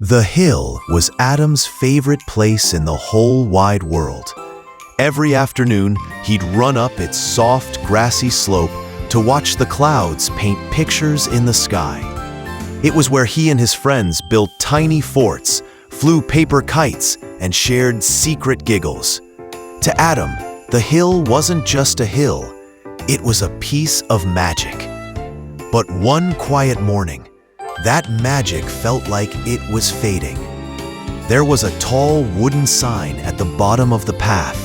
The hill was Adam's favorite place in the whole wide world. Every afternoon, he'd run up its soft, grassy slope to watch the clouds paint pictures in the sky. It was where he and his friends built tiny forts, flew paper kites, and shared secret giggles. To Adam, the hill wasn't just a hill, it was a piece of magic. But one quiet morning, that magic felt like it was fading. There was a tall wooden sign at the bottom of the path,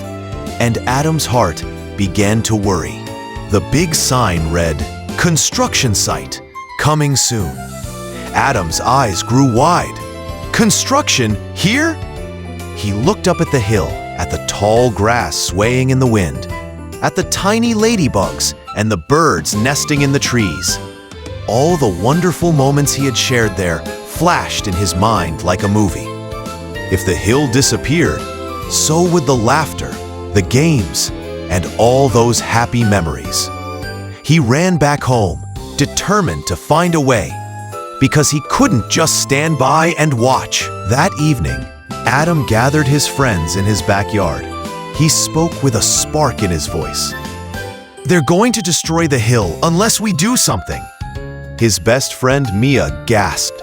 and Adam's heart began to worry. The big sign read, "Construction site, coming soon." Adam's eyes grew wide. Construction here? He looked up at the hill, at the tall grass swaying in the wind, at the tiny ladybugs and the birds nesting in the trees. All the wonderful moments he had shared there flashed in his mind like a movie. If the hill disappeared, so would the laughter, the games, and all those happy memories. He ran back home, determined to find a way, because he couldn't just stand by and watch. That evening, Adam gathered his friends in his backyard. He spoke with a spark in his voice. "They're going to destroy the hill unless we do something." His best friend Mia gasped.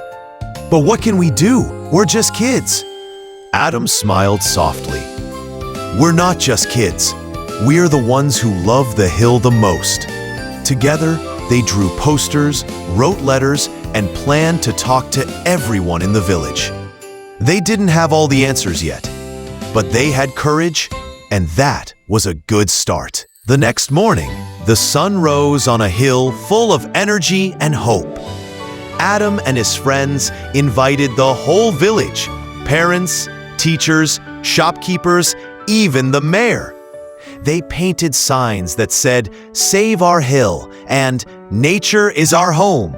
"But what can we do? We're just kids." Adam smiled softly. "We're not just kids. We're the ones who love the hill the most." Together, they drew posters, wrote letters, and planned to talk to everyone in the village. They didn't have all the answers yet, but they had courage, and that was a good start. The next morning, the sun rose on a hill full of energy and hope. Adam and his friends invited the whole village, parents, teachers, shopkeepers, even the mayor. They painted signs that said, "Save our hill," and "Nature is our home."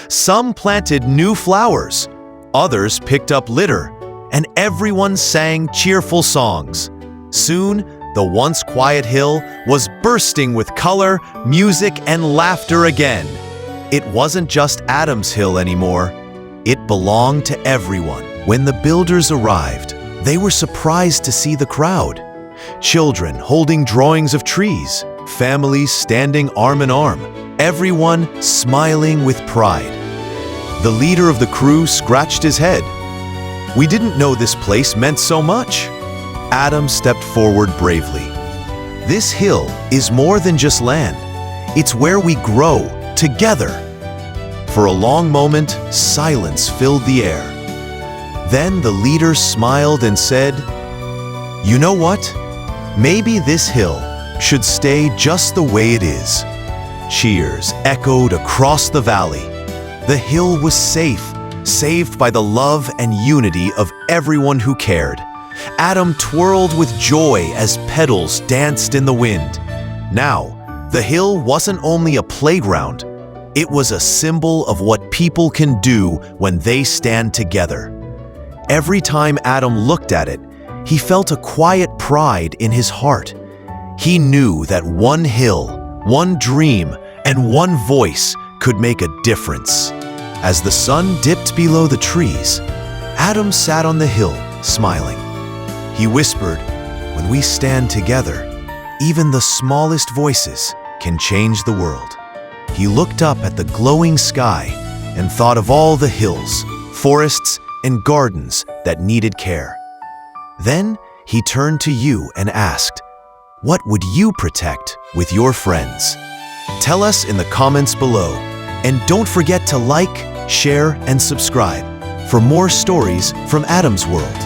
Some planted new flowers, others picked up litter, and everyone sang cheerful songs. Soon, the once quiet hill was bursting with color, music, and laughter again. It wasn't just Adam's hill anymore. It belonged to everyone. When the builders arrived, they were surprised to see the crowd. Children holding drawings of trees, families standing arm in arm, everyone smiling with pride. The leader of the crew scratched his head. "We didn't know this place meant so much." Adam stepped forward bravely. "This hill is more than just land. It's where we grow together." For a long moment, silence filled the air. Then the leader smiled and said, "You know what? Maybe this hill should stay just the way it is." Cheers echoed across the valley. The hill was safe, saved by the love and unity of everyone who cared. Adam twirled with joy as petals danced in the wind. Now, the hill wasn't only a playground, it was a symbol of what people can do when they stand together. Every time Adam looked at it, he felt a quiet pride in his heart. He knew that one hill, one dream, and one voice could make a difference. As the sun dipped below the trees, Adam sat on the hill, smiling. He whispered, "When we stand together, even the smallest voices can change the world." He looked up at the glowing sky and thought of all the hills, forests, and gardens that needed care. Then he turned to you and asked, "What would you protect with your friends?" Tell us in the comments below, and don't forget to like, share, and subscribe for more stories from Adam's world.